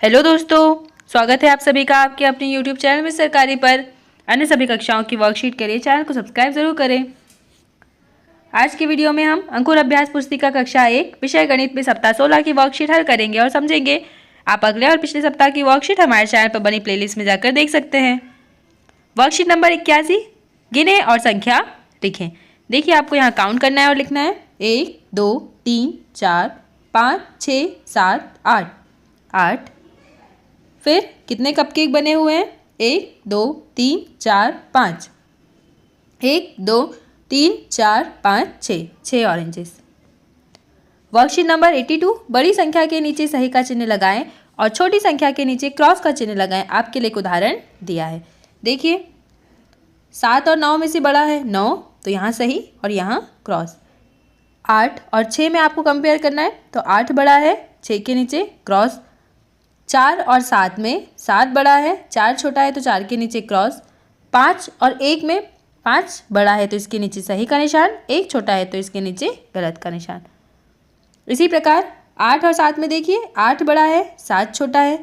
Hello दोस्तों, स्वागत है आप सभी का आपके अपने YouTube चैनल में सरकारी पर। अन्य सभी कक्षाओं की वर्कशीट के लिए चैनल को सब्सक्राइब जरूर करें। आज की वीडियो में हम अंकुर अभ्यास पुस्तिका कक्षा 1 विषय गणित में सप्ताह 16 की वर्कशीट हल करेंगे और समझेंगे। आप अगले और पिछले सप्ताह की वर्कशीट हमारे चैनल पर बनी प्लेलिस्ट में जाकर देख सकते हैं। वर्कशीट नंबर 81, गिने और संख्या लिखें। देखिए, आपको यहाँ काउंट करना है और लिखना है 1 2 3 4 5 6 7 8 8। फिर कितने कपकेक बने हुए हैं? 1 2 3 4 5। 1 2 3 4 5 6 ऑरेंजेस। वर्कशीट नंबर 82, बड़ी संख्या के नीचे सही का चिन्ह लगाएं और छोटी संख्या के नीचे क्रॉस का चिन्ह लगाएं। आपके लिए एक उदाहरण दिया है। देखिए, 7 और 9 में से बड़ा है 9, तो यहाँ सही और यहाँ क्रॉस। 8 और 6 में आपको कंपेयर करना है, तो 8 बड़ा है, 6 के नीचे क्रॉस। 4 और 7 में 7 बड़ा है, 4 छोटा है, तो 4 के नीचे क्रॉस। 5 और 1 में 5 बड़ा है, तो इसके नीचे सही का निशान, 1 छोटा है, तो इसके नीचे गलत का निशान। इसी प्रकार 8 और 7 में देखिए, 8 बड़ा है, 7 छोटा है,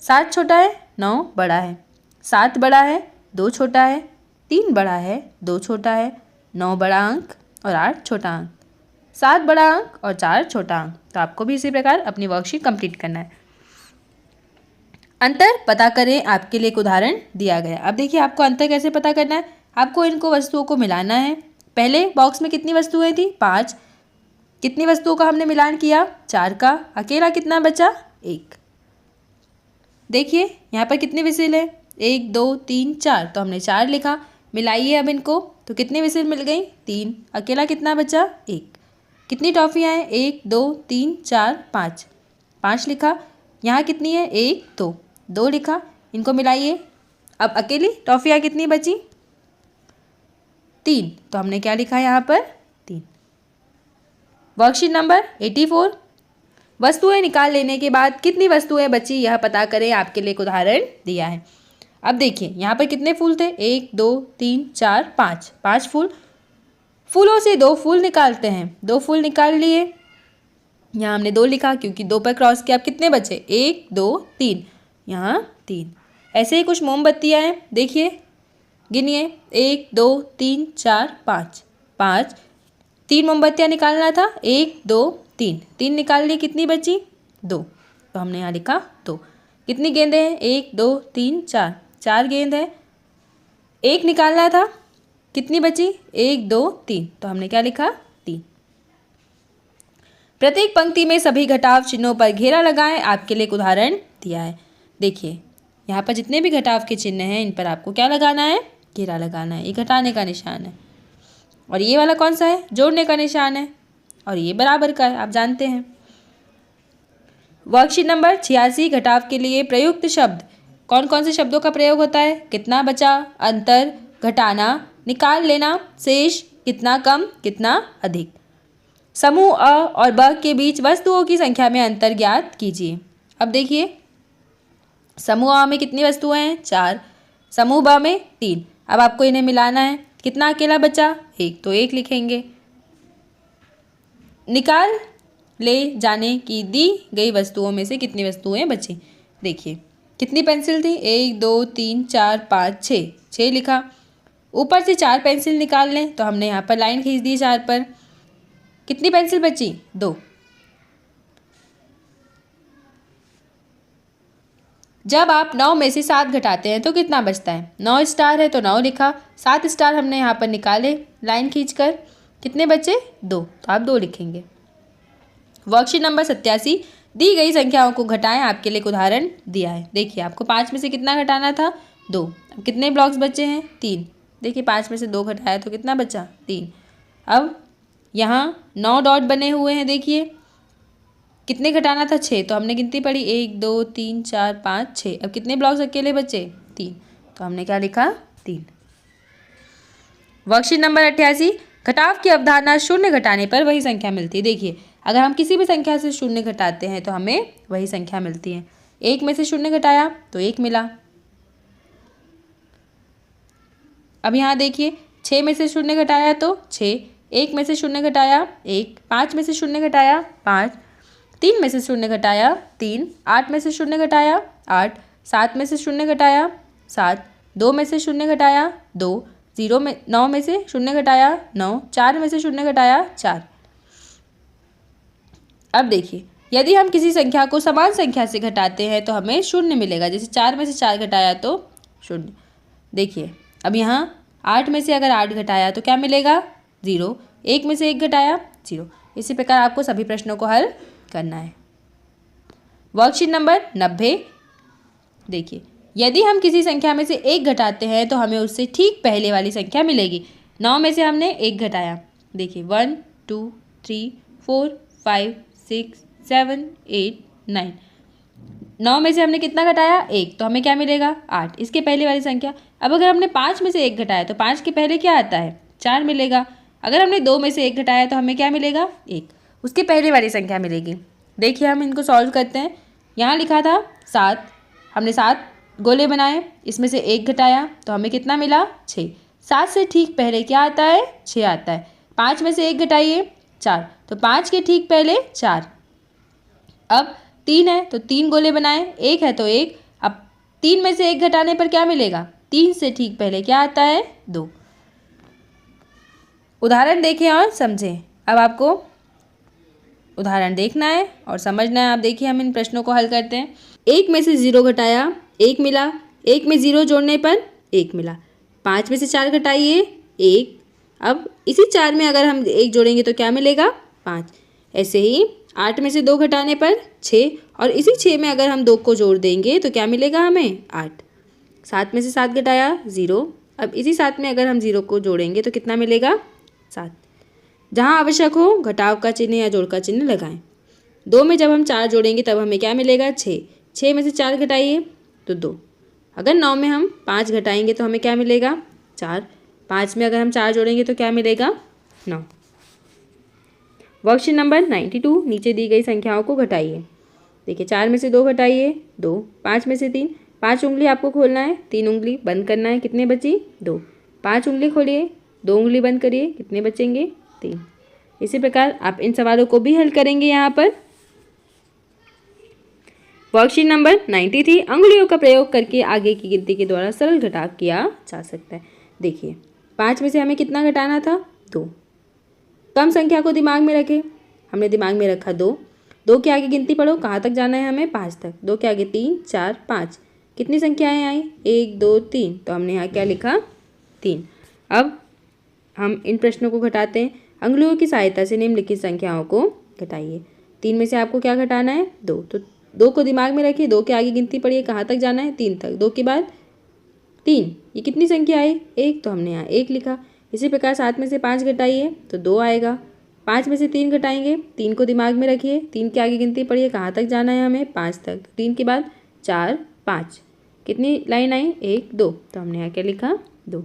7 छोटा है, 9 बड़ा है, 7 बड़ा है, 2 छोटा है, 3 बड़ा है, 2 छोटा है, 9 बड़ा अंक और 8 छोटा अंक, 7 बड़ा अंक और 4 छोटा अंक। तो आपको भी इसी प्रकार अपनी वर्कशीट कंप्लीट करना है। अंतर पता करें, आपके लिए एक उदाहरण दिया गया। अब देखिए, आपको अंतर कैसे पता करना है। आपको इनको वस्तुओं को मिलाना है। पहले बॉक्स में कितनी वस्तुएं थी? 5। कितनी वस्तुओं का हमने मिलान किया? 4 का। अकेला कितना बचा? 1। देखिए, यहाँ पर कितने विसिल है? 1 2 3 4, तो हमने 4 लिखा। मिलाइए अब इनको, तो कितने विसिल मिल गई? 3। अकेला कितना बचा? 1। कितनी टॉफियाँ हैं? 1 2 3 4 5, 5 लिखा। यहाँ कितनी है? 1 2, 2 लिखा। इनको मिलाइए। अब अकेली टॉफियाँ कितनी बची? 3, तो हमने क्या लिखा है यहाँ पर? 3। वर्कशीट नंबर 84, वस्तुएं निकाल लेने के बाद कितनी वस्तुएं बची यह पता करें। आपके लिए एक उदाहरण दिया है। अब देखिए, यहाँ पर कितने फूल थे? 1 2 3 4 5, 5 फूल। फूलों से 2 फूल निकालते हैं। 2 फूल निकाल लिए। यहाँ हमने 2 लिखा क्योंकि 2 पर क्रॉस किया। अब कितने बचे? 1 2 3, यहाँ 3। ऐसे ही कुछ मोमबत्तियाँ हैं। देखिए, गिनिए, 1 2 3 4 5, 5। 3 मोमबत्तियाँ निकालना था। 1 2 3, 3 निकाल ली। कितनी बची? 2, तो हमने यहाँ लिखा 2। कितनी गेंदें हैं? 1 2 3 4, 4 गेंद है। 1 निकालना था। कितनी बची? 1 2 3, तो हमने क्या लिखा? 3। प्रत्येक पंक्ति में सभी घटाव चिन्हों पर घेरा लगाएं। आपके लिए एक उदाहरण दिया है। देखिए, यहाँ पर जितने भी घटाव के चिन्ह हैं, इन पर आपको क्या लगाना है? घेरा लगाना है। ये घटाने का निशान है। और ये वाला कौन सा है? जोड़ने का निशान है। और ये बराबर का है, आप जानते हैं। वर्कशीट नंबर 86, घटाव के लिए प्रयुक्त शब्द। कौन कौन से शब्दों का प्रयोग होता है? कितना बचा, अंतर, घटाना, निकाल लेना, शेष, कितना कम, कितना अधिक। समूह अ और ब के बीच वस्तुओं की संख्या में अंतर ज्ञात कीजिए। अब देखिए, समूह अ में कितनी वस्तुएं हैं? 4। समूह ब में 3। अब आपको इन्हें मिलाना है। कितना अकेला बचा? 1, तो 1 लिखेंगे। निकाल ले जाने की दी गई वस्तुओं में से कितनी वस्तुएं बची? देखिए, कितनी पेंसिल थी? 1 2 3 4 5 6, 6 लिखा। ऊपर से 4 पेंसिल निकाल लें, तो हमने यहाँ पर लाइन खींच दी 4 पर। कितनी पेंसिल बची? 2। जब आप 9 में से 7 घटाते हैं तो कितना बचता है? 9 स्टार है, तो 9 लिखा। 7 स्टार हमने यहाँ पर निकाले लाइन खींचकर। कितने बचे? 2, तो आप 2 लिखेंगे। वर्कशीट नंबर 87, दी गई संख्याओं को घटाएं। आपके लिए एक उदाहरण दिया है। देखिए, आपको 5 में से कितना घटाना था? 2। अब कितने ब्लॉक्स बचे हैं? 3। देखिए, 5 में से 2 घटाया तो कितना बचा? 3। अब यहाँ 9 डॉट बने हुए हैं। देखिए, कितने घटाना था? 6, तो हमने गिनती पढ़ी 1 2 3 4 5 6। अब कितने ब्लॉक्स अकेले बचे? 3, तो हमने क्या लिखा? 3। वर्कशीट नंबर 88, घटाव की अवधारणा शून्य घटाने पर वही संख्या मिलती है। देखिए, अगर हम किसी भी संख्या से शून्य घटाते हैं तो हमें वही संख्या मिलती है। 1 में से शून्य घटाया तो 1 मिला। अब यहाँ देखिए, 6 में से शून्य घटाया तो 6, 1 में से शून्य घटाया 1, 5 में से शून्य घटाया 5, 3 में से 0 घटाया 3, 8 में से 0 घटाया 8, 7 में से 0 घटाया 7, 2 में से 0 घटाया 2, 9 में से 0 घटाया 9, 4 में से 0 घटाया 4। अब देखिए, यदि हम किसी संख्या को समान संख्या से घटाते हैं तो हमें 0 मिलेगा। जैसे 4 में से 4 घटाया तो 0। देखिए अब यहाँ 8 में से अगर 8 घटाया तो क्या मिलेगा? 0। 1 में से 1 घटाया 0। इसी प्रकार आपको सभी प्रश्नों को हल करना है। Worksheet number 90। देखिए, यदि हम किसी संख्या में से 1 घटाते हैं तो हमें उससे ठीक पहले वाली संख्या मिलेगी। 9 में से हमने 1 घटाया। देखिए 1 2 3 4 5 6 7 8 9। 9 में से हमने कितना घटाया? 1, तो हमें क्या मिलेगा? 8। इसके पहले वाली संख्या। अब अगर हमने 5 में से 1 घटाया तो 5 के पहले क्या आता है? 4 मिलेगा। अगर हमने 2 में से 1 घटाया तो हमें क्या मिलेगा? 1। उसके पहले वाली संख्या मिलेगी। देखिए हम इनको सॉल्व करते हैं। यहाँ लिखा था 7, हमने 7 गोले बनाए, इसमें से 1 घटाया तो हमें कितना मिला? 6। 7 से ठीक पहले क्या आता है? 6 आता है। 5 में से 1 घटाइए 4, तो 5 के ठीक पहले 4। अब 3 है तो 3 गोले बनाए, 1 है तो 1। अब 3 में से 1 घटाने पर क्या मिलेगा? 3 से ठीक पहले क्या आता है? 2। उदाहरण देखें और समझें। अब आपको उदाहरण देखना है और समझना है। आप देखिए हम इन प्रश्नों को हल करते हैं। 1 में से 0 घटाया 1 मिला, 1 में 0 जोड़ने पर 1 मिला। 5 में से 4 घटाइए 1। अब इसी 4 में अगर हम 1 जोड़ेंगे तो क्या मिलेगा? 5। ऐसे ही 8 में से 2 घटाने पर 6, और इसी 6 में अगर हम 2 को जोड़ देंगे तो क्या मिलेगा हमें? 8। 7 में से 7 घटाया 0। अब इसी 7 में अगर हम 0 को जोड़ेंगे तो कितना मिलेगा? 7। जहाँ आवश्यक हो घटाव का चिन्ह या जोड़ का चिन्ह लगाएं। 2 में जब हम 4 जोड़ेंगे तब हमें क्या मिलेगा? 6। 6 में से 4 घटाइए तो 2। अगर 9 में हम 5 घटाएंगे तो हमें क्या मिलेगा? 4। 5 में अगर हम 4 जोड़ेंगे तो क्या मिलेगा? 9। Worksheet number 92। नीचे दी गई संख्याओं को घटाइए। देखिए 4 में से 2 घटाइए 2, 5 में से 3, 5 उंगली आपको खोलना है, 3 उंगली बंद करना है, कितने बची? 2। 5 उंगली खोलिए, 2 उंगली बंद करिए, कितने बचेंगे? 3। इसी प्रकार आप इन सवालों को भी हल करेंगे। यहाँ पर वर्कशीट नंबर 93। अंगुलियों का प्रयोग करके आगे की गिनती के द्वारा सरल घटाव किया जा सकता है। देखिए 5 में से हमें कितना घटाना था? 2। कम संख्या को दिमाग में रखें। हमने दिमाग में रखा 2। 2 के आगे गिनती पढ़ो, कहाँ तक जाना है हमें? 5 तक। 2 के आगे 3 4 5, कितनी संख्याएं आई? 1 2 3, तो हमने यहाँ क्या लिखा? 3। अब हम इन प्रश्नों को घटाते हैं। अंगुलियों की सहायता से निम्नलिखित संख्याओं को घटाइए। 3 में से आपको क्या घटाना है? 2। तो 2 को दिमाग में रखिए, 2 के आगे गिनती पढ़िए, कहाँ तक जाना है? 3 तक। 2 के बाद 3, ये कितनी संख्या आई? 1, तो हमने यहाँ 1 लिखा। इसी प्रकार 7 में से 5 घटाइए तो 2 आएगा। 5 में से 3 घटाएंगे, 3 को दिमाग में रखिए, 3 के आगे गिनती पढ़िए, कहाँ तक जाना है हमें? 5 तक। 3 के बाद 4 5, कितनी लाइन आई? 1 2, तो हमने यहाँ क्या लिखा? 2।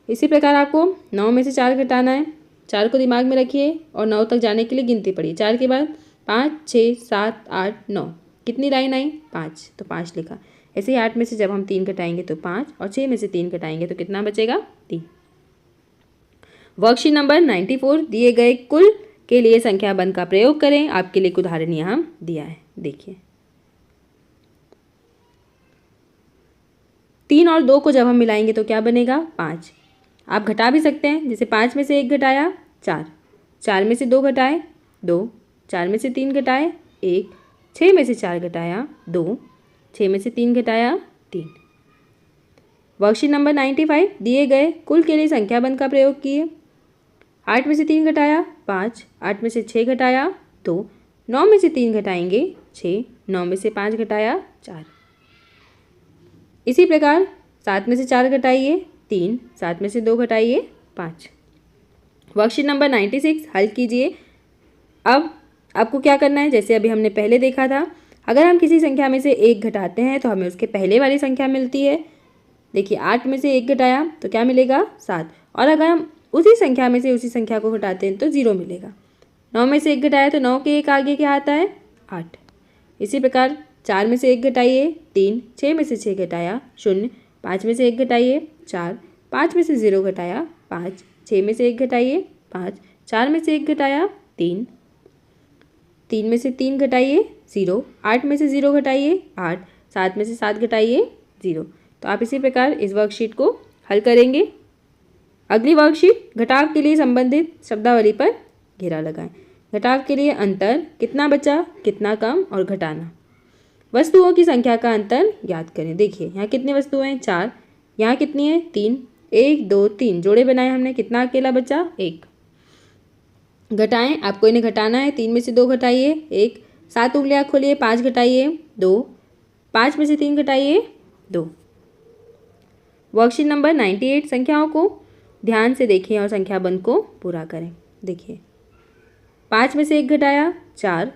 इसी प्रकार आपको 9 में से 4 घटाना है, 4 को दिमाग में रखिए और 9 तक जाने के लिए गिनती पढ़िए। 4 के बाद 5 6 7 8 9, कितनी लाइन आई? 5, तो 5 लिखा। ऐसे ही 8 में से जब हम 3 घटाएंगे तो 5, और 6 में से 3 घटाएंगे तो कितना बचेगा? 3। Worksheet number 94। दिए गए कुल के लिए संख्या बंध का प्रयोग करें। आपके लिए एक उदाहरण यहाँ दिया है, देखिए। 3 और 2 को जब हम मिलाएंगे तो क्या बनेगा? 5। आप घटा भी सकते हैं, जैसे 5 में से 1 घटाया 4, 4 में से 2 घटाए 2, 4 में से 3 घटाए 1, 6 में से 4 घटाया 2, 6 में से 3 घटाया 3। Worksheet number 95। दिए गए कुल के लिए संख्या बंध का प्रयोग किए। 8 में से 3 घटाया 5, 8 में से 6 घटाया 2, 9 में से 3 घटाएंगे 6, 9 में से 5 घटाया 4। इसी प्रकार 7 में से 4 घटाइए 3, 7 में से 2 घटाइए 5। वर्कशीट नंबर 96 हल कीजिए। अब आपको क्या करना है, जैसे अभी हमने पहले देखा था, अगर हम किसी संख्या में से 1 घटाते हैं तो हमें उसके पहले वाली संख्या मिलती है। देखिए 8 में से 1 घटाया तो क्या मिलेगा? 7, और अगर हम उसी संख्या में से उसी संख्या को घटाते हैं तो 0 मिलेगा। 9 में से 1 घटाया तो 9 के एक आगे क्या आता है? 8। इसी प्रकार 4 में से 1 घटाइए 3, 6 में से 6 घटाया 0, 5 में से 1 घटाइए 4, 5 में से 0 घटाया 5, 6 में से 1 घटाइए 5, 4 में से 1 घटाया 3। 3 में से 3 घटाइए 0, 8 में से 0 घटाइए 8, 7 में से 7 घटाइए 0। तो आप इसी प्रकार इस वर्कशीट को हल करेंगे। अगली वर्कशीट, घटाव के लिए संबंधित शब्दावली पर घेरा लगाएं। घटाव के लिए अंतर, कितना बचा, कितना कम और घटाना। वस्तुओं की संख्या का अंतर ज्ञात करें। देखिए यहाँ कितनी वस्तुएं हैं, 4, यहाँ कितनी है, 3, 1 2 3 जोड़े बनाए हमने, कितना अकेला बचा, 1। घटाएं, आपको इन्हें घटाना है। 3 में से 2 घटाइए 1, 7 उंगलियां खोलिए, 5 घटाइए 2, 5 में से 3 घटाइए 2। वर्कशीट नंबर 98, संख्याओं को ध्यान से देखें और संख्या बंध को पूरा करें। देखिए 5 में से 1 घटाया 4,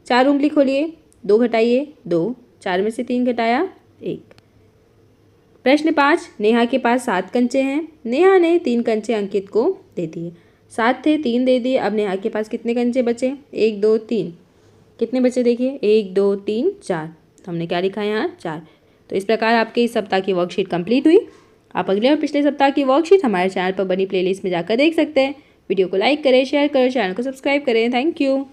4 उंगली खोलिए, 2 घटाइए 2, 4 में से 3 घटाया 1। प्रश्न 5, नेहा के पास 7 कंचे हैं। नेहा ने 3 कंचे अंकित को दे दिए। 7 थे, 3 दे दिए। अब नेहा के पास कितने कंचे बचे, 1 2 3। कितने बचे देखिए, 1 2 3 4। तो हमने क्या लिखा है यहाँ, 4। तो इस प्रकार आपके इस सप्ताह की वर्कशीट कंप्लीट हुई। आप अगले और पिछले सप्ताह की वर्कशीट हमारे चैनल पर बनी प्लेलिस्ट में जाकर देख सकते हैं। वीडियो को लाइक करें, शेयर करें, चैनल को सब्सक्राइब करें। Thank you.